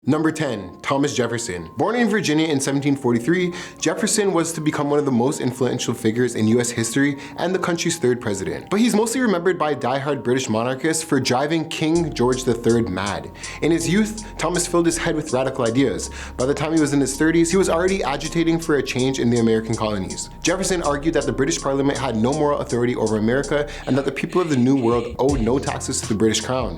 Number 10, Thomas Jefferson. Born in Virginia in 1743, Jefferson was to become one of the most influential figures in US history and the country's third president. But he's mostly remembered by die-hard British monarchists for driving King George III mad. In his youth, Thomas filled his head with radical ideas. By the time he was in his 30s, he was already agitating for a change in the American colonies. Jefferson argued that the British Parliament had no moral authority over America and that the people of the New World owed no taxes to the British Crown.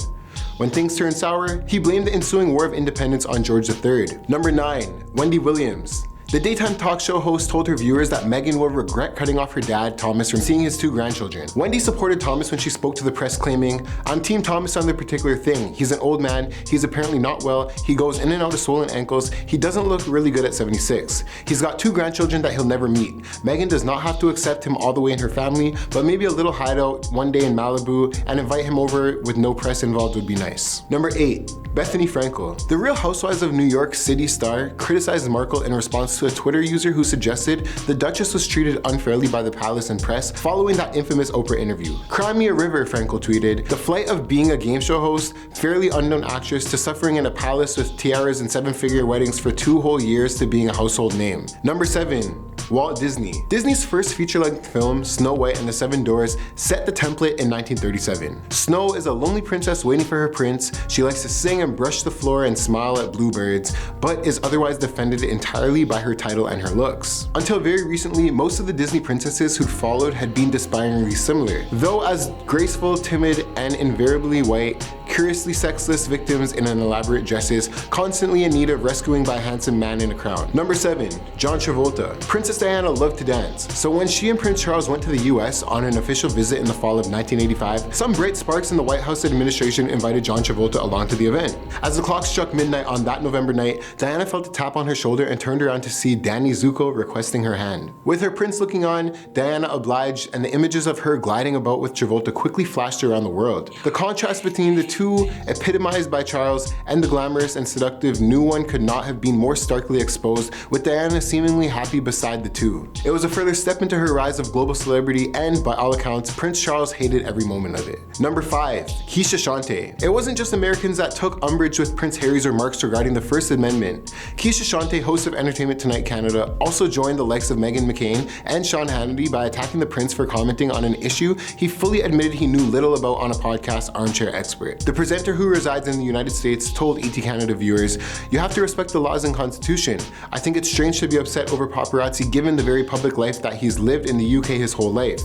When things turned sour, he blamed the ensuing War of Independence on George III. Number 9, Wendy Williams. The daytime talk show host told her viewers that Meghan will regret cutting off her dad, Thomas, from seeing his 2 grandchildren. Wendy supported Thomas when she spoke to the press, claiming, "I'm Team Thomas on the particular thing. He's an old man, he's apparently not well, he goes in and out of swollen ankles, he doesn't look really good at 76. He's got 2 grandchildren that he'll never meet. Meghan does not have to accept him all the way in her family, but maybe a little hideout one day in Malibu and invite him over with no press involved would be nice." Number 8, Bethenny Frankel. The Real Housewives of New York City star criticized Markle in response to a Twitter user who suggested the Duchess was treated unfairly by the palace and press following that infamous Oprah interview. "Cry me a river," Frankel tweeted. "The flight of being a game show host, fairly unknown actress, to suffering in a palace with tiaras and 7-figure weddings for 2 whole years to being a household name." Number 7, Walt Disney. Disney's first feature-length film, Snow White and the Seven Dwarfs, set the template in 1937. Snow is a lonely princess waiting for her prince. She likes to sing and brush the floor and smile at bluebirds, but is otherwise defended entirely by her title and her looks. Until very recently, most of the Disney princesses who followed had been despairingly similar, though as graceful, timid, and invariably white, curiously sexless victims in an elaborate dresses, constantly in need of rescuing by a handsome man in a crown. Number 7, John Travolta. Princess Diana loved to dance, so when she and Prince Charles went to the US on an official visit in the fall of 1985, some bright sparks in the White House administration invited John Travolta along to the event. As the clock struck midnight on that November night, Diana felt a tap on her shoulder and turned around to see Danny Zuko requesting her hand. With her prince looking on, Diana obliged, and the images of her gliding about with Travolta quickly flashed around the world. The contrast between the two, epitomized by Charles, and the glamorous and seductive new one could not have been more starkly exposed, with Diana seemingly happy beside the two. It was a further step into her rise of global celebrity, and by all accounts, Prince Charles hated every moment of it. Number 5, Keisha Shante. It wasn't just Americans that took umbrage with Prince Harry's remarks regarding the First Amendment. Keisha Shante, host of Entertainment Tonight Canada, also joined the likes of Meghan McCain and Sean Hannity by attacking the prince for commenting on an issue he fully admitted he knew little about on a podcast, Armchair Expert. The presenter, who resides in the United States, told ET Canada viewers, "You have to respect the laws and constitution. I think it's strange to be upset over paparazzi given the very public life that he's lived in the UK his whole life.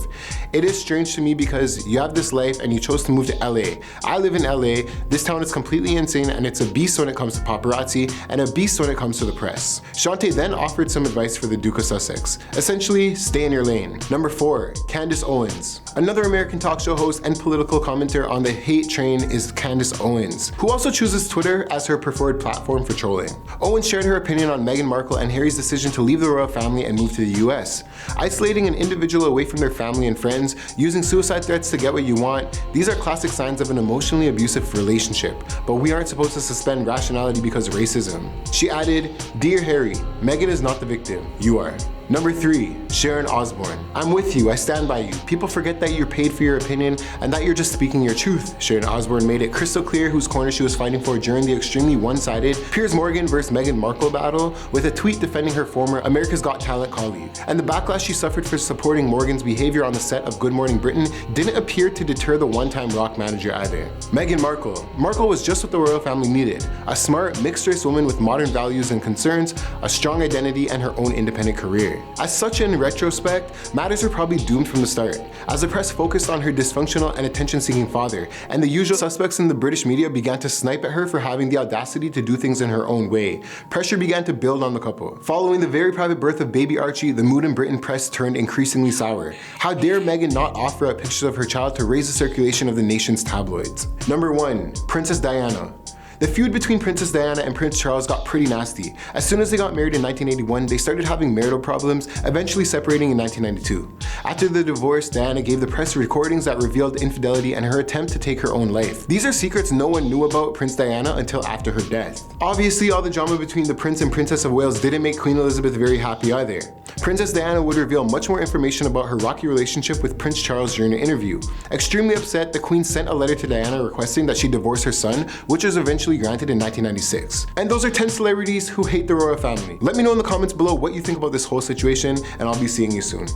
It is strange to me because you have this life and you chose to move to LA. I live in LA. This town is completely insane and it's a beast when it comes to paparazzi and a beast when it comes to the press." Shante then offered some advice for the Duke of Sussex. Essentially, stay in your lane. Number 4, Candace Owens. Another American talk show host and political commentator on the hate train is Candace Owens, who also chooses Twitter as her preferred platform for trolling. Owens shared her opinion on Meghan Markle and Harry's decision to leave the royal family and move to the US. Isolating an individual away from their family and friends, using suicide threats to get what you want, these are classic signs of an emotionally abusive relationship, but we aren't supposed to suspend rationality because of racism. She added, "Dear Harry, Meghan is not the victim, you are." Number 3, Sharon Osbourne. "I'm with you, I stand by you. People forget that you're paid for your opinion and that you're just speaking your truth." Sharon Osbourne made it crystal clear whose corner she was fighting for during the extremely one-sided Piers Morgan versus Meghan Markle battle, with a tweet defending her former America's Got Talent colleague. And the backlash she suffered for supporting Morgan's behavior on the set of Good Morning Britain didn't appear to deter the one-time rock manager either. Meghan Markle. Markle was just what the royal family needed. A smart, mixed-race woman with modern values and concerns, a strong identity, and her own independent career. As such, in retrospect, matters were probably doomed from the start, as the press focused on her dysfunctional and attention-seeking father, and the usual suspects in the British media began to snipe at her for having the audacity to do things in her own way. Pressure began to build on the couple. Following the very private birth of baby Archie, the mood in Britain press turned increasingly sour. How dare Meghan not offer up pictures of her child to raise the circulation of the nation's tabloids? Number 1, Princess Diana. The feud between Princess Diana and Prince Charles got pretty nasty. As soon as they got married in 1981, they started having marital problems, eventually separating in 1992. After the divorce, Diana gave the press recordings that revealed infidelity and her attempt to take her own life. These are secrets no one knew about Prince Diana until after her death. Obviously, all the drama between the Prince and Princess of Wales didn't make Queen Elizabeth very happy either. Princess Diana would reveal much more information about her rocky relationship with Prince Charles during an interview. Extremely upset, the Queen sent a letter to Diana requesting that she divorce her son, which was eventually granted in 1996. And those are 10 celebrities who hate the royal family. Let me know in the comments below what you think about this whole situation, and I'll be seeing you soon.